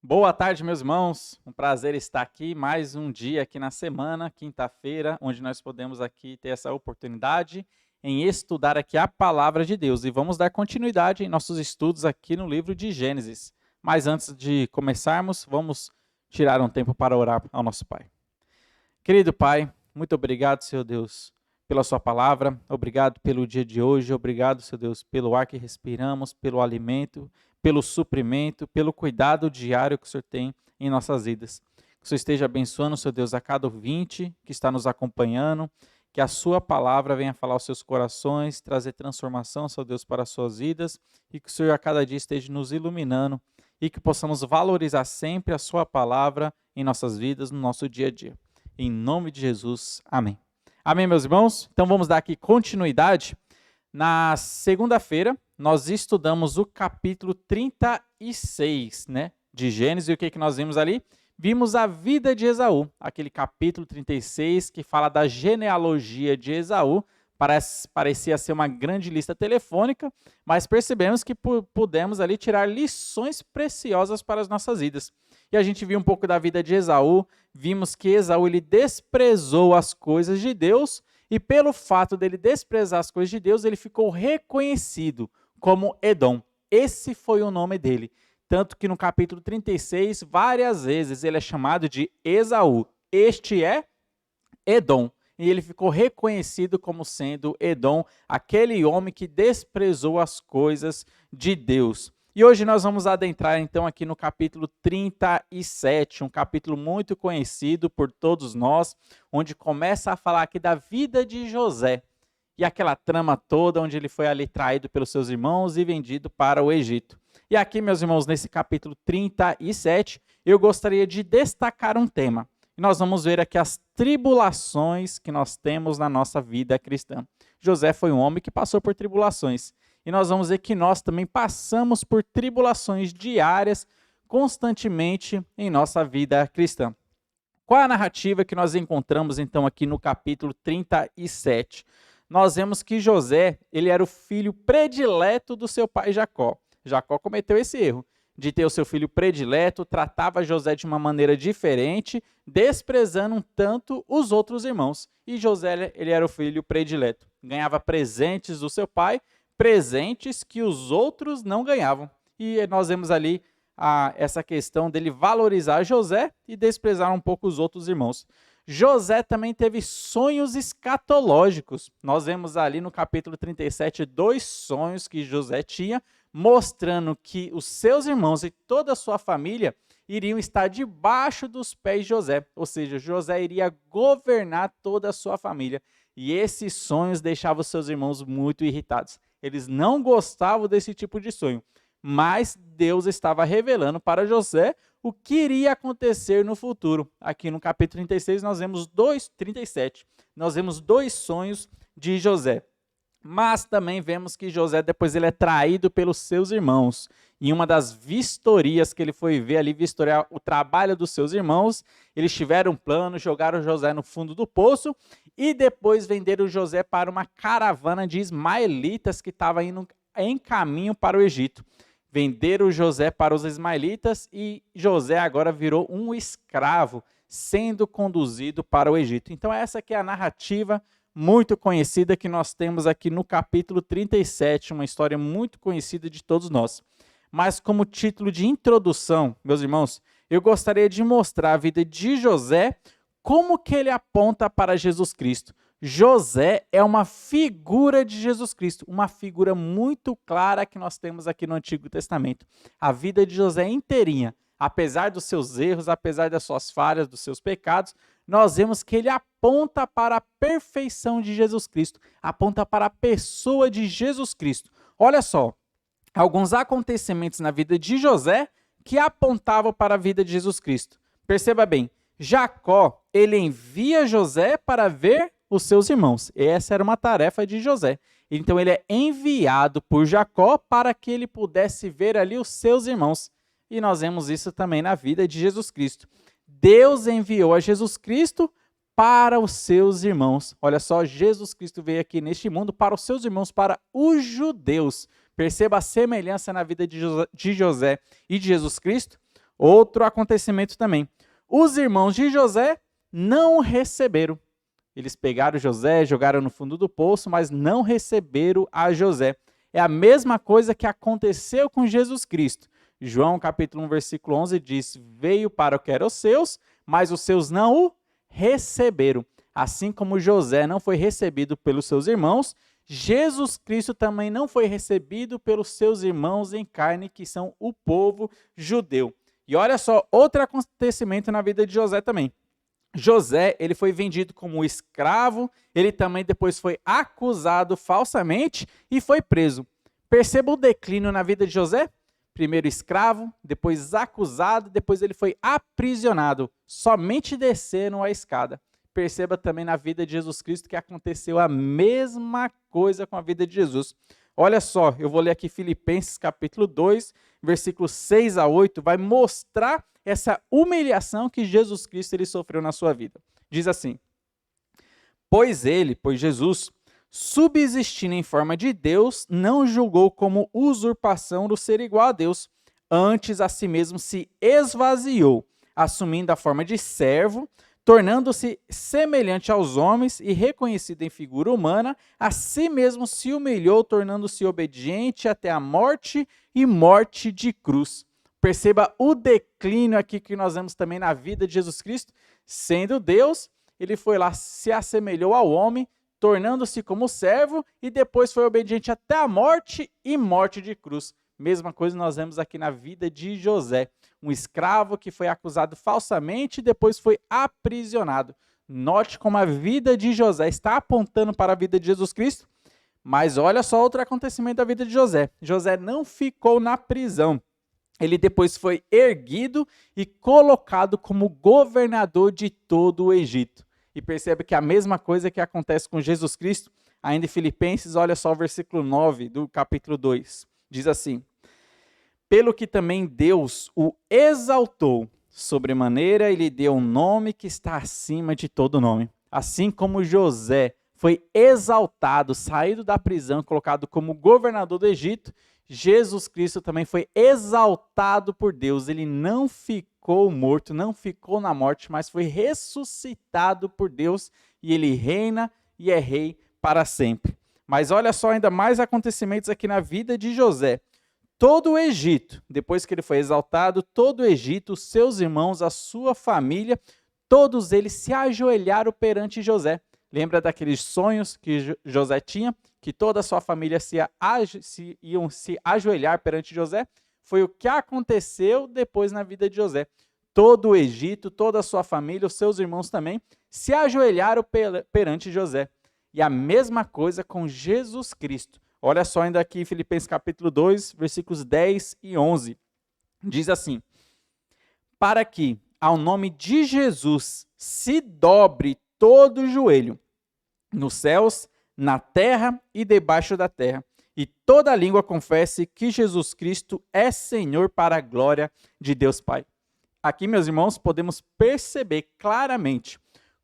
Boa tarde, meus irmãos. Um prazer estar aqui mais um dia aqui na semana, quinta-feira, onde nós podemos aqui ter essa oportunidade em estudar aqui a palavra de Deus. E vamos dar continuidade em nossos estudos aqui no livro de Gênesis. Mas antes de começarmos, vamos tirar um tempo para orar ao nosso Pai. Querido Pai, muito obrigado, Senhor Deus, pela sua palavra. Obrigado pelo dia de hoje. Obrigado, Senhor Deus, pelo ar que respiramos, pelo alimento, pelo suprimento, pelo cuidado diário que o Senhor tem em nossas vidas. Que o Senhor esteja abençoando, Senhor Deus, a cada ouvinte que está nos acompanhando, que a sua palavra venha falar aos seus corações, trazer transformação, Senhor Deus, para as suas vidas, e que o Senhor a cada dia esteja nos iluminando e que possamos valorizar sempre a sua palavra em nossas vidas, no nosso dia a dia. Em nome de Jesus, amém. Amém, meus irmãos? Então vamos dar aqui continuidade. Na segunda-feira, nós estudamos o capítulo 36, de Gênesis, e o que nós vimos ali? Vimos a vida de Esaú, aquele capítulo 36 que fala da genealogia de Esaú. Parecia ser uma grande lista telefônica, mas percebemos que pudemos ali tirar lições preciosas para as nossas vidas. E a gente viu um pouco da vida de Esaú, vimos que Esaú ele desprezou as coisas de Deus, e pelo fato dele desprezar as coisas de Deus, ele ficou reconhecido como Edom. Esse foi o nome dele. Tanto que no capítulo 36, várias vezes ele é chamado de Esaú. Este é Edom. E ele ficou reconhecido como sendo Edom, aquele homem que desprezou as coisas de Deus. E hoje nós vamos adentrar então aqui no capítulo 37, um capítulo muito conhecido por todos nós, onde começa a falar aqui da vida de José e aquela trama toda onde ele foi ali traído pelos seus irmãos e vendido para o Egito. E aqui, meus irmãos, nesse capítulo 37, eu gostaria de destacar um tema. E nós vamos ver aqui as tribulações que nós temos na nossa vida cristã. José foi um homem que passou por tribulações. E nós vamos ver que nós também passamos por tribulações diárias constantemente em nossa vida cristã. Qual é a narrativa que nós encontramos então aqui no capítulo 37? Nós vemos que José, ele era o filho predileto do seu pai Jacó. Jacó cometeu esse erro de ter o seu filho predileto, tratava José de uma maneira diferente, desprezando um tanto os outros irmãos. E José, ele era o filho predileto. Ganhava presentes do seu pai, presentes que os outros não ganhavam. E nós vemos ali essa questão dele valorizar José e desprezar um pouco os outros irmãos. José também teve sonhos escatológicos. Nós vemos ali no capítulo 37 dois sonhos que José tinha, mostrando que os seus irmãos e toda a sua família iriam estar debaixo dos pés de José. Ou seja, José iria governar toda a sua família. E esses sonhos deixavam os seus irmãos muito irritados. Eles não gostavam desse tipo de sonho. Mas Deus estava revelando para José o que iria acontecer no futuro. Aqui no capítulo 37 nós vemos dois sonhos de José. Mas também vemos que José depois ele é traído pelos seus irmãos. Em uma das vistorias que ele foi ver ali, vistoriar o trabalho dos seus irmãos, eles tiveram um plano, jogaram José no fundo do poço e depois venderam José para uma caravana de ismaelitas que estava indo em caminho para o Egito. Venderam José para os ismaelitas e José agora virou um escravo, sendo conduzido para o Egito. Então essa aqui é a narrativa muito conhecida que nós temos aqui no capítulo 37, uma história muito conhecida de todos nós. Mas como título de introdução, meus irmãos, eu gostaria de mostrar a vida de José, como que ele aponta para Jesus Cristo. José é uma figura de Jesus Cristo, uma figura muito clara que nós temos aqui no Antigo Testamento. A vida de José inteirinha, apesar dos seus erros, apesar das suas falhas, dos seus pecados, nós vemos que ele aponta para a perfeição de Jesus Cristo, aponta para a pessoa de Jesus Cristo. Olha só, alguns acontecimentos na vida de José que apontavam para a vida de Jesus Cristo. Perceba bem, Jacó, ele envia José para ver os seus irmãos. Essa era uma tarefa de José. Então ele é enviado por Jacó para que ele pudesse ver ali os seus irmãos. E nós vemos isso também na vida de Jesus Cristo. Deus enviou a Jesus Cristo para os seus irmãos. Olha só, Jesus Cristo veio aqui neste mundo para os seus irmãos, para os judeus. Perceba a semelhança na vida de José e de Jesus Cristo. Outro acontecimento também. Os irmãos de José não receberam. Eles pegaram José, jogaram no fundo do poço, mas não receberam a José. É a mesma coisa que aconteceu com Jesus Cristo. João capítulo 1, versículo 11 diz: veio para o que eram os seus, mas os seus não o receberam. Assim como José não foi recebido pelos seus irmãos, Jesus Cristo também não foi recebido pelos seus irmãos em carne, que são o povo judeu. E olha só, outro acontecimento na vida de José também. José, ele foi vendido como escravo, ele também depois foi acusado falsamente e foi preso. Perceba o declínio na vida de José? Primeiro escravo, depois acusado, depois ele foi aprisionado, somente descendo a escada. Perceba também na vida de Jesus Cristo que aconteceu a mesma coisa com a vida de Jesus. Olha só, eu vou ler aqui Filipenses capítulo 2, versículos 6 a 8, vai mostrar essa humilhação que Jesus Cristo ele sofreu na sua vida. Diz assim: pois Jesus, subsistindo em forma de Deus, não julgou como usurpação do ser igual a Deus, antes a si mesmo se esvaziou, assumindo a forma de servo, tornando-se semelhante aos homens e reconhecido em figura humana, a si mesmo se humilhou, tornando-se obediente até a morte e morte de cruz. Perceba o declínio aqui que nós vemos também na vida de Jesus Cristo. Sendo Deus, ele foi lá, se assemelhou ao homem, tornando-se como servo e depois foi obediente até a morte e morte de cruz. Mesma coisa nós vemos aqui na vida de José, um escravo que foi acusado falsamente e depois foi aprisionado. Note como a vida de José está apontando para a vida de Jesus Cristo, mas olha só outro acontecimento da vida de José. José não ficou na prisão. Ele depois foi erguido e colocado como governador de todo o Egito. E percebe que a mesma coisa que acontece com Jesus Cristo, ainda em Filipenses, olha só o versículo 9 do capítulo 2. Diz assim: pelo que também Deus o exaltou sobremaneira e lhe deu um nome que está acima de todo nome. Assim como José foi exaltado, saído da prisão, colocado como governador do Egito, Jesus Cristo também foi exaltado por Deus. Ele não ficou morto, não ficou na morte, mas foi ressuscitado por Deus e ele reina e é rei para sempre. Mas olha só ainda mais acontecimentos aqui na vida de José. Todo o Egito, depois que ele foi exaltado, todo o Egito, os seus irmãos, a sua família, todos eles se ajoelharam perante José. Lembra daqueles sonhos que José tinha? Que toda a sua família iam se ajoelhar perante José? Foi o que aconteceu depois na vida de José. Todo o Egito, toda a sua família, os seus irmãos também, se ajoelharam perante José. E a mesma coisa com Jesus Cristo. Olha só ainda aqui em Filipenses capítulo 2, versículos 10 e 11. Diz assim: para que ao nome de Jesus se dobre todo o joelho, nos céus, na terra e debaixo da terra, e toda língua confesse que Jesus Cristo é Senhor para a glória de Deus Pai. Aqui, meus irmãos, podemos perceber claramente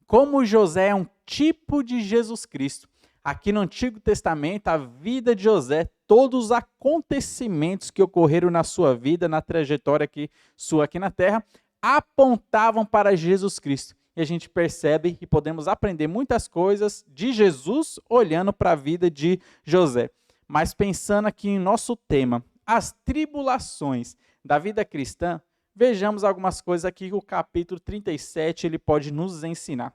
como José é um tipo de Jesus Cristo. Aqui no Antigo Testamento, a vida de José, todos os acontecimentos que ocorreram na sua vida, na trajetória sua aqui na terra, apontavam para Jesus Cristo. E a gente percebe e podemos aprender muitas coisas de Jesus olhando para a vida de José. Mas pensando aqui em nosso tema, as tribulações da vida cristã, vejamos algumas coisas aqui que o capítulo 37 ele pode nos ensinar.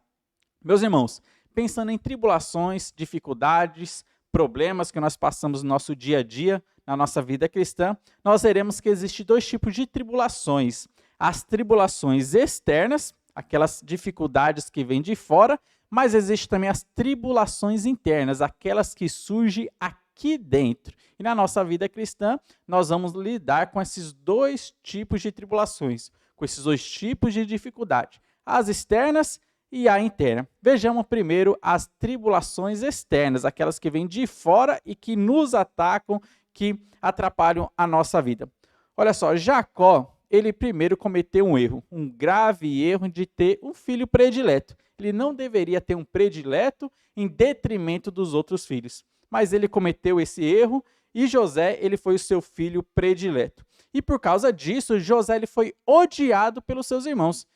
Meus irmãos, pensando em tribulações, dificuldades, problemas que nós passamos no nosso dia a dia, na nossa vida cristã, nós veremos que existem dois tipos de tribulações. As tribulações externas, aquelas dificuldades que vêm de fora, mas existem também as tribulações internas, aquelas que surgem aqui dentro. E na nossa vida cristã, nós vamos lidar com esses dois tipos de tribulações, com esses dois tipos de dificuldade, as externas e a interna. Vejamos primeiro as tribulações externas, aquelas que vêm de fora e que nos atacam, que atrapalham a nossa vida. Olha só, Jacó, ele primeiro cometeu um grave erro de ter um filho predileto. Ele não deveria ter um predileto em detrimento dos outros filhos, mas ele cometeu esse erro e José, ele foi o seu filho predileto. E por causa disso, José ele foi odiado pelos seus irmãos.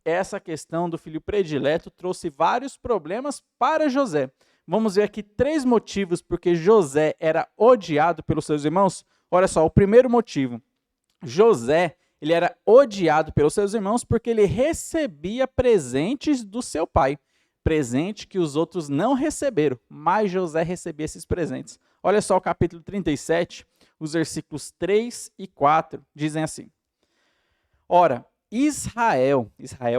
Essa questão do filho predileto trouxe vários problemas para José. Vamos ver aqui 3 motivos porque José era odiado pelos seus irmãos. Olha só, o primeiro motivo. José, ele era odiado pelos seus irmãos porque ele recebia presentes do seu pai. Presente que os outros não receberam, mas José recebia esses presentes. Olha só o capítulo 37, os versículos 3 e 4, dizem assim. Ora, Israel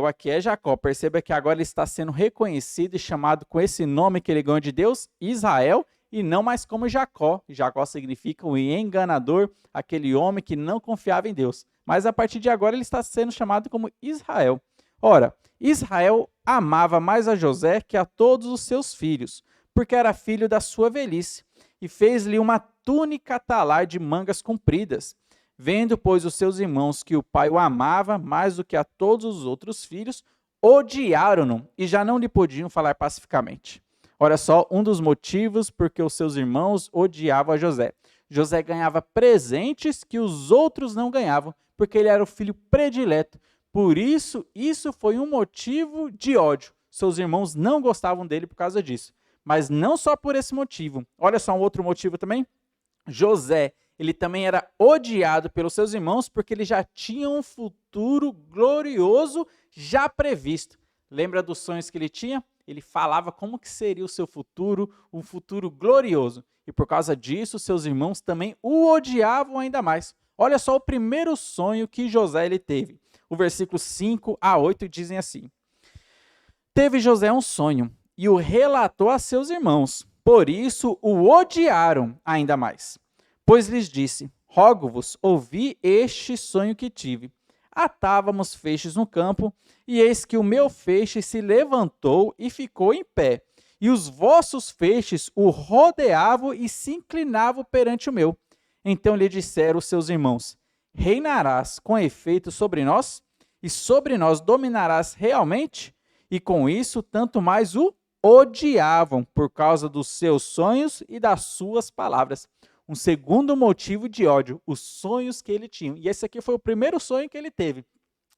aqui é Jacó, perceba que agora ele está sendo reconhecido e chamado com esse nome que ele ganhou de Deus, Israel, e não mais como Jacó. Jacó significa o enganador, aquele homem que não confiava em Deus. Mas a partir de agora ele está sendo chamado como Israel. Ora, Israel amava mais a José que a todos os seus filhos, porque era filho da sua velhice, e fez-lhe uma túnica talar de mangas compridas. Vendo, pois, os seus irmãos que o pai o amava mais do que a todos os outros filhos, odiaram-no e já não lhe podiam falar pacificamente. Olha só, um dos motivos porque os seus irmãos odiavam a José. José ganhava presentes que os outros não ganhavam, porque ele era o filho predileto. Por isso, isso foi um motivo de ódio. Seus irmãos não gostavam dele por causa disso. Mas não só por esse motivo. Olha só um outro motivo também. José, ele também era odiado pelos seus irmãos porque ele já tinha um futuro glorioso já previsto. Lembra dos sonhos que ele tinha? Ele falava como que seria o seu futuro, um futuro glorioso. E por causa disso, seus irmãos também o odiavam ainda mais. Olha só o primeiro sonho que José ele teve. O versículo 5 a 8 dizem assim. Teve José um sonho e o relatou a seus irmãos. Por isso o odiaram ainda mais. Pois lhes disse, rogo-vos, ouvi este sonho que tive. Atávamos feixes no campo, e eis que o meu feixe se levantou e ficou em pé. E os vossos feixes o rodeavam e se inclinavam perante o meu. Então lhe disseram os seus irmãos, reinarás com efeito sobre nós? E sobre nós dominarás realmente? E com isso, tanto mais o odiavam por causa dos seus sonhos e das suas palavras. Um segundo motivo de ódio, os sonhos que ele tinha. E esse aqui foi o primeiro sonho que ele teve,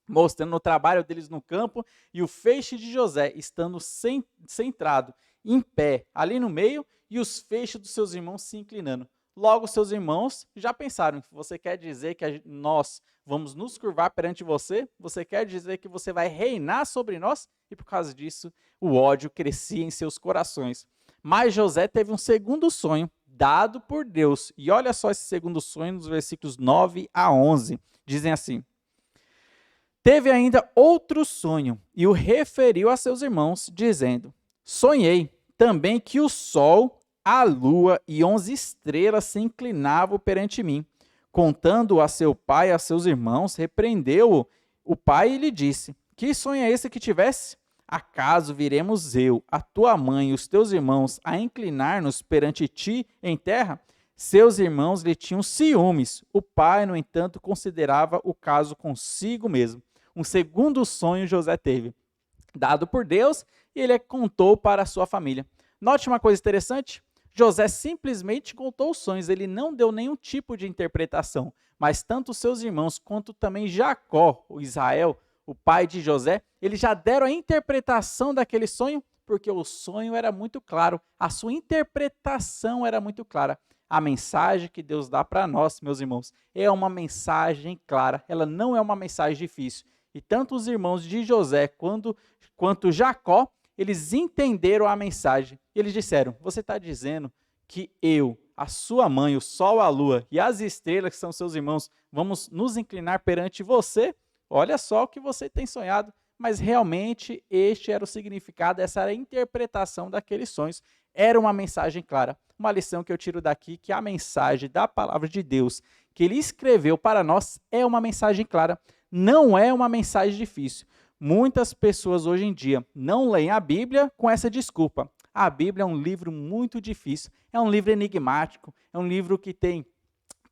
mostrando o trabalho deles no campo e o feixe de José estando centrado, em pé, ali no meio, e os feixes dos seus irmãos se inclinando. Logo, seus irmãos já pensaram, você quer dizer que nós vamos nos curvar perante você? Você quer dizer que você vai reinar sobre nós? E por causa disso, o ódio crescia em seus corações. Mas José teve um segundo sonho, dado por Deus. E olha só esse segundo sonho nos versículos 9 a 11. Dizem assim. Teve ainda outro sonho e o referiu a seus irmãos, dizendo, sonhei também que o sol, a lua e 11 estrelas se inclinavam perante mim. Contando a seu pai e a seus irmãos, repreendeu-o o pai e lhe disse, que sonho é esse que tivesse? Acaso viremos eu, a tua mãe e os teus irmãos a inclinar-nos perante ti em terra? Seus irmãos lhe tinham ciúmes. O pai, no entanto, considerava o caso consigo mesmo. Um segundo sonho José teve, dado por Deus, e ele contou para a sua família. Note uma coisa interessante. José simplesmente contou os sonhos, ele não deu nenhum tipo de interpretação. Mas tanto seus irmãos quanto também Jacó, o Israel, o pai de José, eles já deram a interpretação daquele sonho, porque o sonho era muito claro, a sua interpretação era muito clara. A mensagem que Deus dá para nós, meus irmãos, é uma mensagem clara, ela não é uma mensagem difícil. E tanto os irmãos de José quanto Jacó, eles entenderam a mensagem. Eles disseram, você está dizendo que eu, a sua mãe, o sol, a lua e as estrelas, que são seus irmãos, vamos nos inclinar perante você? Olha só o que você tem sonhado, mas realmente este era o significado, essa era a interpretação daqueles sonhos. Era uma mensagem clara. Uma lição que eu tiro daqui, que a mensagem da palavra de Deus, que ele escreveu para nós, é uma mensagem clara. Não é uma mensagem difícil. Muitas pessoas hoje em dia não leem a Bíblia com essa desculpa. A Bíblia é um livro muito difícil, é um livro enigmático, é um livro que tem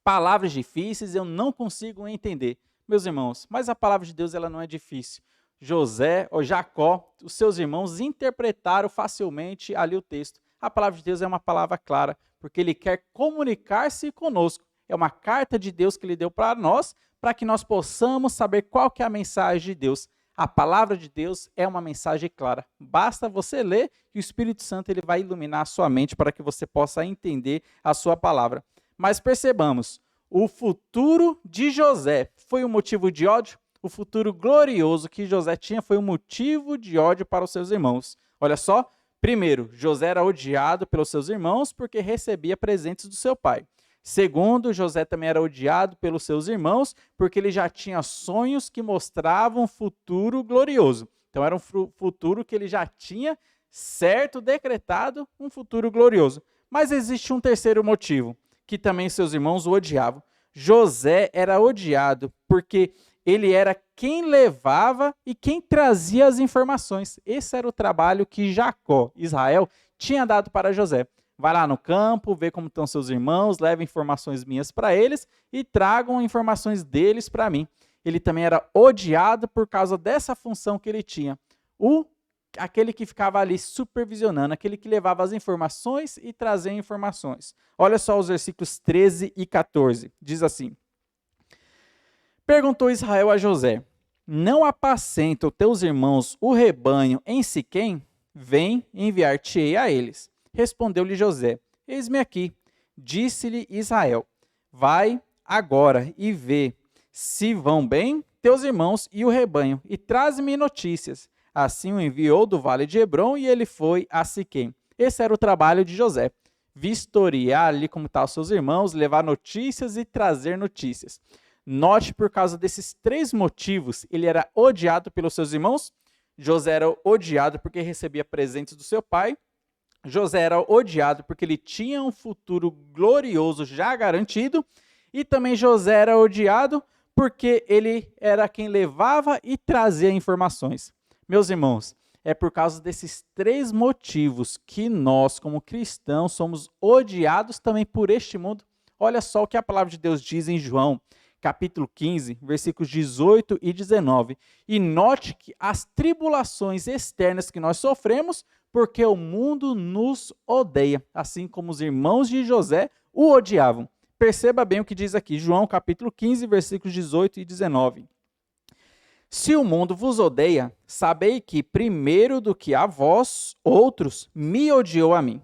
palavras difíceis, eu não consigo entender. Meus irmãos, mas a palavra de Deus ela não é difícil. José ou Jacó, os seus irmãos interpretaram facilmente ali o texto. A palavra de Deus é uma palavra clara, porque ele quer comunicar-se conosco. é uma carta de Deus que ele deu para nós, para que nós possamos saber qual que é a mensagem de Deus. A palavra de Deus é uma mensagem clara. Basta você ler e o Espírito Santo ele vai iluminar a sua mente para que você possa entender a sua palavra. Mas percebamos, o futuro de José foi um motivo de ódio? O futuro glorioso que José tinha foi um motivo de ódio para os seus irmãos. Olha só, primeiro, José era odiado pelos seus irmãos porque recebia presentes do seu pai. Segundo, José também era odiado pelos seus irmãos porque ele já tinha sonhos que mostravam um futuro glorioso. Então era um futuro que ele já tinha certo, decretado, um futuro glorioso. Mas existe um terceiro motivo, que também seus irmãos o odiavam. José era odiado porque ele era quem levava e quem trazia as informações. Esse era o trabalho que Jacó, Israel, tinha dado para José. Vai lá no campo, vê como estão seus irmãos, leva informações minhas para eles e tragam informações deles para mim. Ele também era odiado por causa dessa função que ele tinha. Aquele que ficava ali supervisionando, aquele que levava as informações e trazia informações. Olha só os versículos 13 e 14. Diz assim: Perguntou Israel a José: Não apacentam teus irmãos o rebanho em Siquém? Vem, enviar-te-ei a eles. Respondeu-lhe José: Eis-me aqui. Disse-lhe Israel: Vai agora e vê se vão bem teus irmãos e o rebanho, e traze-me notícias. Assim o enviou do vale de Hebrom e ele foi a Siquém. Esse era o trabalho de José: vistoriar ali como estão os seus irmãos, levar notícias e trazer notícias. Note, por causa desses três motivos, ele era odiado pelos seus irmãos. José era odiado porque recebia presentes do seu pai. José era odiado porque ele tinha um futuro glorioso já garantido. E também José era odiado porque ele era quem levava e trazia informações. Meus irmãos, é por causa desses três motivos que nós, como cristãos, somos odiados também por este mundo. Olha só o que a palavra de Deus diz em João, capítulo 15, versículos 18 e 19. E note que as tribulações externas que nós sofremos, porque o mundo nos odeia, assim como os irmãos de José o odiavam. Perceba bem o que diz aqui, João capítulo 15, versículos 18 e 19. Se o mundo vos odeia, sabei que primeiro do que a vós, outros, me odiou a mim.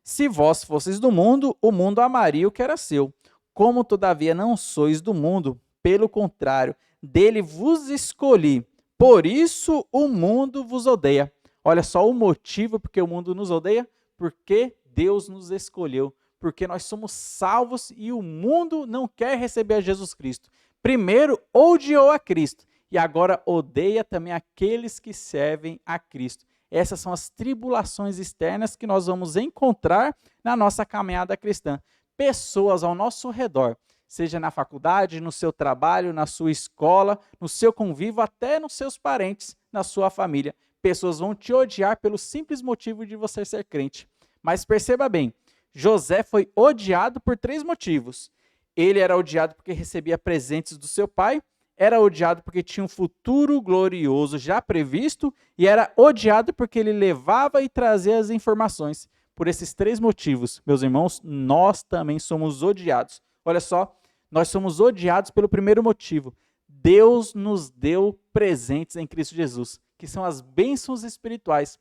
Se vós fosseis do mundo, o mundo amaria o que era seu. Como todavia não sois do mundo, pelo contrário, dele vos escolhi. Por isso o mundo vos odeia. Olha só o motivo porque o mundo nos odeia, porque Deus nos escolheu, porque nós somos salvos e o mundo não quer receber a Jesus Cristo. Primeiro odiou a Cristo e agora odeia também aqueles que servem a Cristo. Essas são as tribulações externas que nós vamos encontrar na nossa caminhada cristã. Pessoas ao nosso redor, seja na faculdade, no seu trabalho, na sua escola, no seu convívio, até nos seus parentes, na sua família. Pessoas vão te odiar pelo simples motivo de você ser crente. Mas perceba bem, José foi odiado por três motivos. Ele era odiado porque recebia presentes do seu pai, era odiado porque tinha um futuro glorioso já previsto e era odiado porque ele levava e trazia as informações. Por esses três motivos, meus irmãos, nós também somos odiados. Olha só, nós somos odiados pelo primeiro motivo. Deus nos deu presentes em Cristo Jesus, que são as bênçãos espirituais.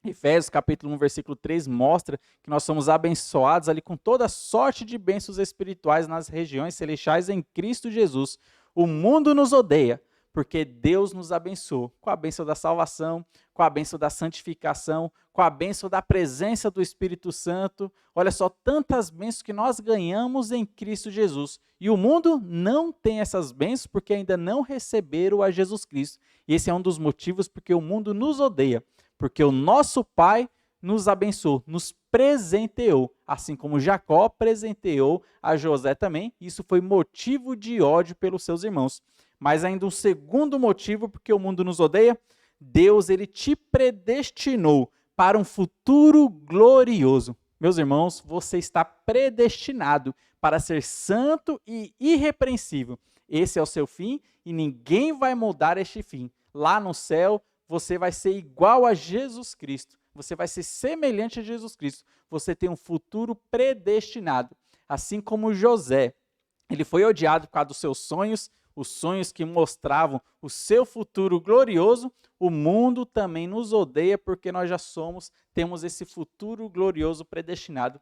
Efésios capítulo 1, versículo 3 mostra que nós somos abençoados ali com toda sorte de bênçãos espirituais nas regiões celestiais em Cristo Jesus. O mundo nos odeia, porque Deus nos abençoou com a bênção da salvação, com a bênção da santificação, com a bênção da presença do Espírito Santo. Olha só, tantas bênçãos que nós ganhamos em Cristo Jesus. E o mundo não tem essas bênçãos porque ainda não receberam a Jesus Cristo. E esse é um dos motivos porque o mundo nos odeia, porque o nosso Pai nos abençoou, nos presenteou, assim como Jacó presenteou a José também. Isso foi motivo de ódio pelos seus irmãos. Mas ainda um segundo motivo porque o mundo nos odeia, Deus ele te predestinou para um futuro glorioso. Meus irmãos, você está predestinado para ser santo e irrepreensível. Esse é o seu fim e ninguém vai mudar este fim. Lá no céu, você vai ser igual a Jesus Cristo. Você vai ser semelhante a Jesus Cristo. Você tem um futuro predestinado. Assim como José, Ele foi odiado por causa dos seus sonhos, os sonhos que mostravam o seu futuro glorioso. O mundo também nos odeia porque nós já temos esse futuro glorioso predestinado.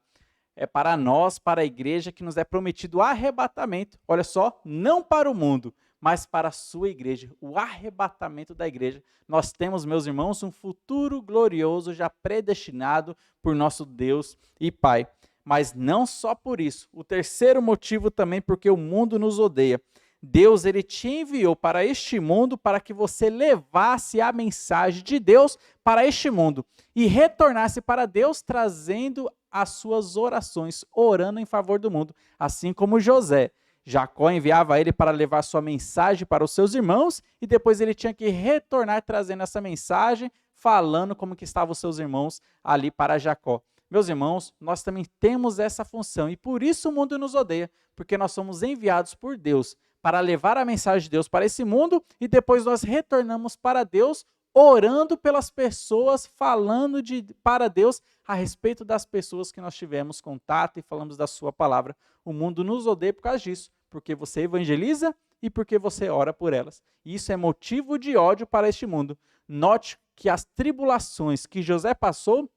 É para nós, para a igreja, que nos é prometido o arrebatamento. Olha só, não para o mundo, mas para a sua igreja, o arrebatamento da igreja. Nós temos, meus irmãos, um futuro glorioso já predestinado por nosso Deus e Pai. Mas não só por isso. O terceiro motivo também porque o mundo nos odeia. Deus, ele te enviou para este mundo para que você levasse a mensagem de Deus para este mundo e retornasse para Deus trazendo as suas orações, orando em favor do mundo, assim como José. Jacó enviava ele para levar sua mensagem para os seus irmãos e depois ele tinha que retornar trazendo essa mensagem, falando como que estavam os seus irmãos ali para Jacó. Meus irmãos, nós também temos essa função e por isso o mundo nos odeia, porque nós somos enviados por Deus para levar a mensagem de Deus para esse mundo e depois nós retornamos para Deus, orando pelas pessoas, falando para Deus a respeito das pessoas que nós tivemos contato e falamos da sua palavra. O mundo nos odeia por causa disso, porque você evangeliza e porque você ora por elas. E isso é motivo de ódio para este mundo. Note que as tribulações que José passou,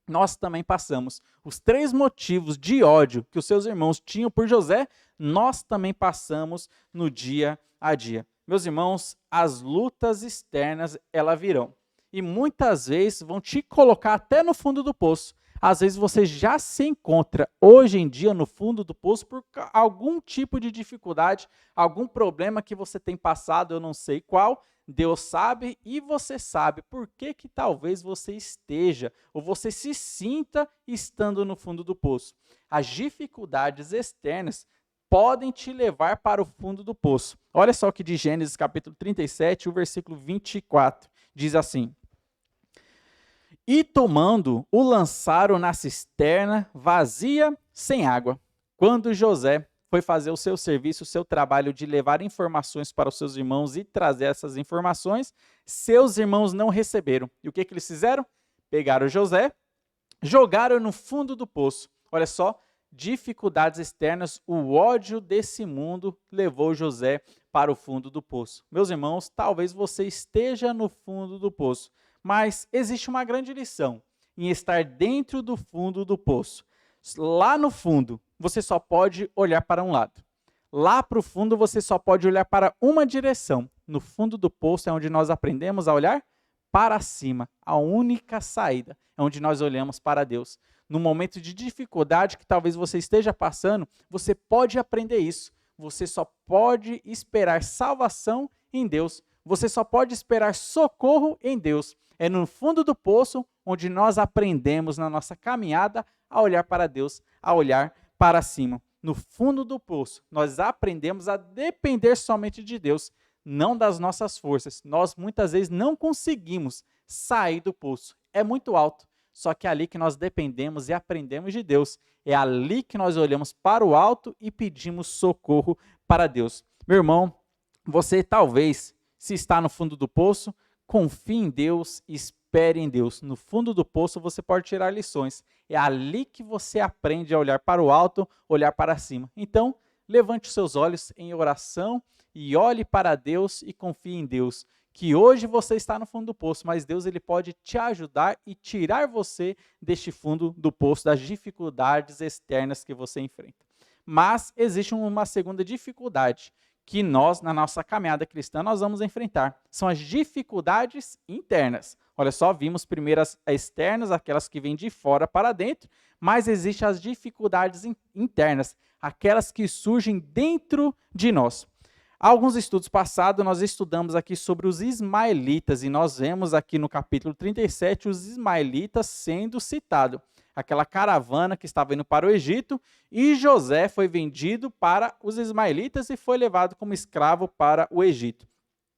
nós também passamos. Os 3 motivos de ódio que os seus irmãos tinham por José, nós também passamos no dia a dia. Meus irmãos, as lutas externas, elas virão. E muitas vezes vão te colocar até no fundo do poço. Às vezes você já se encontra hoje em dia no fundo do poço por algum tipo de dificuldade, algum problema que você tem passado, eu não sei qual. Deus sabe e você sabe por que talvez você esteja ou você se sinta estando no fundo do poço. As dificuldades externas podem te levar para o fundo do poço. Olha só o que diz Gênesis capítulo 37, o versículo 24. Diz assim: E tomando, o lançaram na cisterna vazia, sem água. Quando José foi fazer o seu serviço, o seu trabalho de levar informações para os seus irmãos e trazer essas informações, seus irmãos não receberam. E o que eles fizeram? Pegaram José, jogaram no fundo do poço. Olha só, dificuldades externas, o ódio desse mundo levou José para o fundo do poço. Meus irmãos, talvez você esteja no fundo do poço, mas existe uma grande lição em estar dentro do fundo do poço. Lá no fundo, você só pode olhar para um lado. Lá para o fundo, você só pode olhar para uma direção. No fundo do poço é onde nós aprendemos a olhar para cima. A única saída é onde nós olhamos para Deus. No momento de dificuldade que talvez você esteja passando, você pode aprender isso. Você só pode esperar salvação em Deus. Você só pode esperar socorro em Deus. É no fundo do poço onde nós aprendemos na nossa caminhada a olhar para Deus, a olhar para cima. No fundo do poço, nós aprendemos a depender somente de Deus, não das nossas forças. Nós muitas vezes não conseguimos sair do poço. É muito alto, só que é ali que nós dependemos e aprendemos de Deus. É ali que nós olhamos para o alto e pedimos socorro para Deus. Meu irmão, você talvez, se está no fundo do poço, confie em Deus, espere em Deus. No fundo do poço você pode tirar lições. É ali que você aprende a olhar para o alto, olhar para cima. Então, levante os seus olhos em oração e olhe para Deus e confie em Deus. Que hoje você está no fundo do poço, mas Deus ele pode te ajudar e tirar você deste fundo do poço, das dificuldades externas que você enfrenta. Mas existe uma segunda dificuldade que nós, na nossa caminhada cristã, nós vamos enfrentar. São as dificuldades internas. Olha só, vimos primeiro as externas, aquelas que vêm de fora para dentro, mas existem as dificuldades internas, aquelas que surgem dentro de nós. Há alguns estudos passados, nós estudamos aqui sobre os ismaelitas, e nós vemos aqui no capítulo 37 os ismaelitas sendo citados. Aquela caravana que estava indo para o Egito, e José foi vendido para os ismaelitas e foi levado como escravo para o Egito.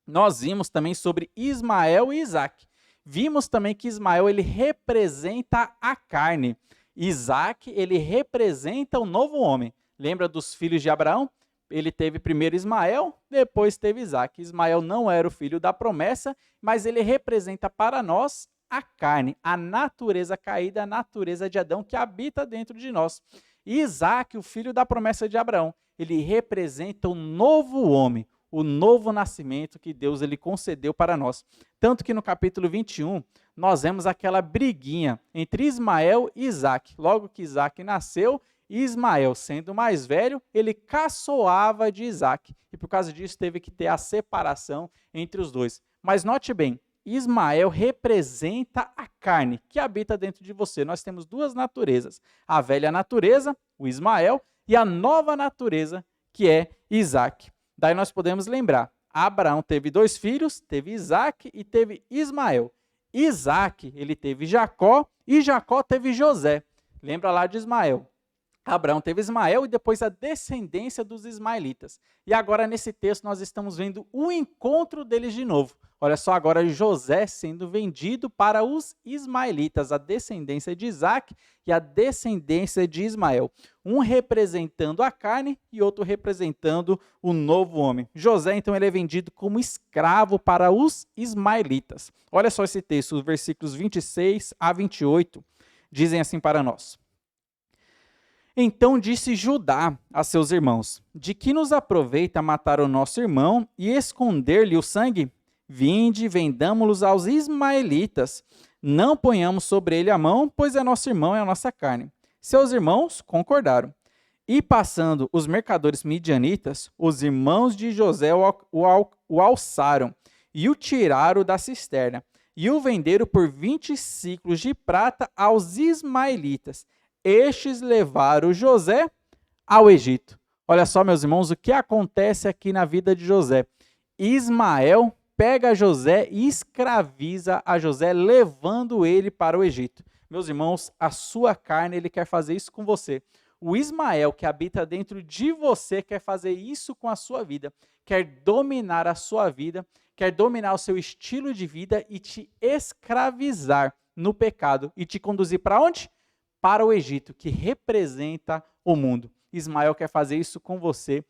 Nós vimos também sobre Ismael e Isaac. Vimos também que Ismael ele representa a carne. Isaac ele representa o novo homem. Lembra dos filhos de Abraão? Ele teve primeiro Ismael, depois teve Isaac. Ismael não era o filho da promessa, mas ele representa para nós a carne, a natureza caída, a natureza de Adão que habita dentro de nós. E Isaac, o filho da promessa de Abraão, ele representa o novo homem, o novo nascimento que Deus ele concedeu para nós. Tanto que no capítulo 21, nós vemos aquela briguinha entre Ismael e Isaac. Logo que Isaac nasceu, Ismael, sendo mais velho, ele caçoava de Isaac. E por causa disso teve que ter a separação entre os dois. Mas note bem, Ismael representa a carne que habita dentro de você. Nós temos duas naturezas. A velha natureza, o Ismael, e a nova natureza, que é Isaac. Daí nós podemos lembrar, Abraão teve 2 filhos, teve Isaac e teve Ismael. Isaac, ele teve Jacó e Jacó teve José. Lembra lá de Ismael. Abraão teve Ismael e depois a descendência dos ismaelitas. E agora nesse texto nós estamos vendo o encontro deles de novo. Olha só agora José sendo vendido para os ismaelitas, a descendência de Isaac e a descendência de Ismael. Um representando a carne e outro representando o novo homem. José então ele é vendido como escravo para os ismaelitas. Olha só esse texto, os versículos 26 a 28, dizem assim para nós. Então disse Judá a seus irmãos: de que nos aproveita matar o nosso irmão e esconder-lhe o sangue? Vinde, vendamo-los aos ismaelitas. Não ponhamos sobre ele a mão, pois é nosso irmão e a nossa carne. Seus irmãos concordaram. E passando os mercadores midianitas, os irmãos de José o alçaram e o tiraram da cisterna e o venderam por 20 siclos de prata aos ismaelitas. Estes levaram José ao Egito. Olha só, meus irmãos, o que acontece aqui na vida de José. Ismael pega José e escraviza a José, levando ele para o Egito. Meus irmãos, a sua carne, ele quer fazer isso com você. O Ismael, que habita dentro de você, quer fazer isso com a sua vida. Quer dominar a sua vida, quer dominar o seu estilo de vida e te escravizar no pecado. E te conduzir para onde? Para o Egito, que representa o mundo. Ismael quer fazer isso com você.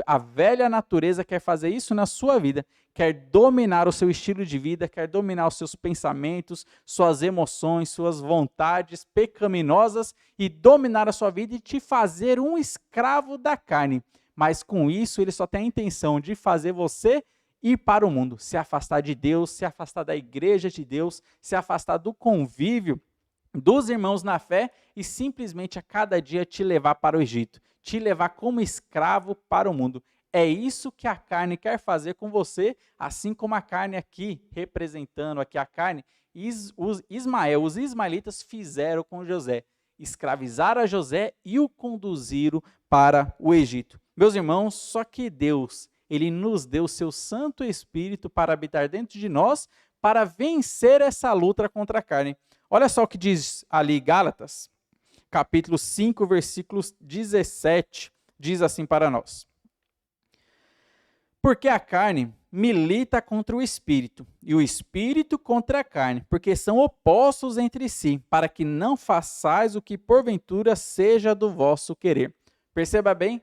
A velha natureza quer fazer isso na sua vida. Quer dominar o seu estilo de vida, quer dominar os seus pensamentos, suas emoções, suas vontades pecaminosas e dominar a sua vida e te fazer um escravo da carne. Mas com isso, ele só tem a intenção de fazer você ir para o mundo, se afastar de Deus, se afastar da igreja de Deus, se afastar do convívio dos irmãos na fé e simplesmente a cada dia te levar para o Egito, te levar como escravo para o mundo. É isso que a carne quer fazer com você, assim como a carne aqui, representando aqui a carne, os ismaelitas fizeram com José. Escravizaram a José e o conduziram para o Egito. Meus irmãos, só que Deus, ele nos deu o seu Santo Espírito para habitar dentro de nós, para vencer essa luta contra a carne. Olha só o que diz ali Gálatas, capítulo 5, versículos 17, diz assim para nós. Porque a carne milita contra o espírito, e o espírito contra a carne, porque são opostos entre si, para que não façais o que porventura seja do vosso querer. Perceba bem,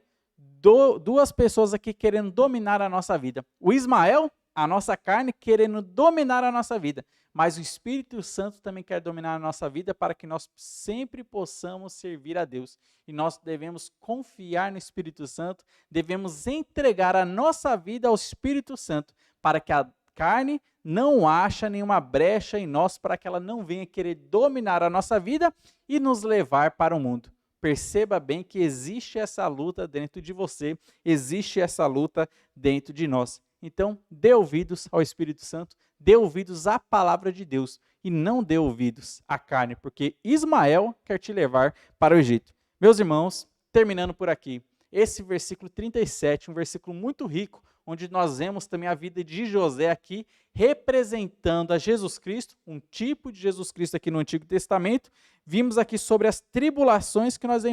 duas pessoas aqui querendo dominar a nossa vida. O Ismael, a nossa carne, querendo dominar a nossa vida. Mas o Espírito Santo também quer dominar a nossa vida para que nós sempre possamos servir a Deus. E nós devemos confiar no Espírito Santo, devemos entregar a nossa vida ao Espírito Santo, para que a carne não ache nenhuma brecha em nós, para que ela não venha querer dominar a nossa vida e nos levar para o mundo. Perceba bem que existe essa luta dentro de você, existe essa luta dentro de nós. Então, dê ouvidos ao Espírito Santo, dê ouvidos à palavra de Deus e não dê ouvidos à carne, porque Ismael quer te levar para o Egito. Meus irmãos, terminando por aqui, esse versículo 37, um versículo muito rico, onde nós vemos também a vida de José aqui, representando a Jesus Cristo, um tipo de Jesus Cristo aqui no Antigo Testamento. Vimos aqui sobre as tribulações que nós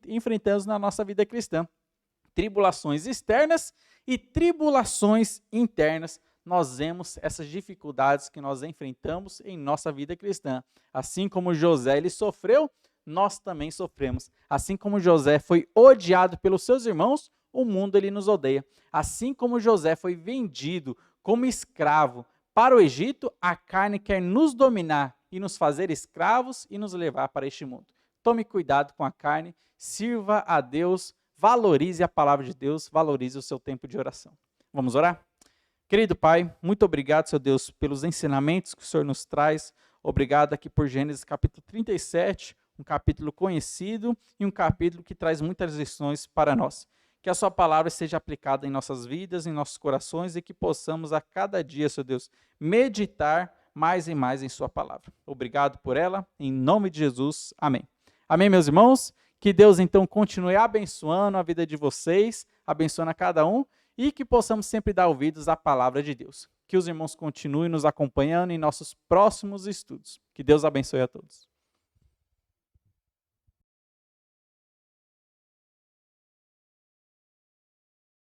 enfrentamos na nossa vida cristã. Tribulações externas e tribulações internas. Nós vemos essas dificuldades que nós enfrentamos em nossa vida cristã. Assim como José ele sofreu, nós também sofremos. Assim como José foi odiado pelos seus irmãos, o mundo ele nos odeia. Assim como José foi vendido como escravo para o Egito, a carne quer nos dominar e nos fazer escravos e nos levar para este mundo. tome cuidado com a carne, sirva a Deus, valorize a palavra de Deus, valorize o seu tempo de oração. Vamos orar? Querido Pai, muito obrigado, Senhor Deus, pelos ensinamentos que o Senhor nos traz. Obrigado aqui por Gênesis capítulo 37, um capítulo conhecido e um capítulo que traz muitas lições para nós. Que a sua palavra seja aplicada em nossas vidas, em nossos corações e que possamos a cada dia, Senhor Deus, meditar mais e mais em sua palavra. Obrigado por ela, em nome de Jesus. Amém. Amém, meus irmãos? Que Deus, então, continue abençoando a vida de vocês, abençoando a cada um, e que possamos sempre dar ouvidos à palavra de Deus. Que os irmãos continuem nos acompanhando em nossos próximos estudos. Que Deus abençoe a todos.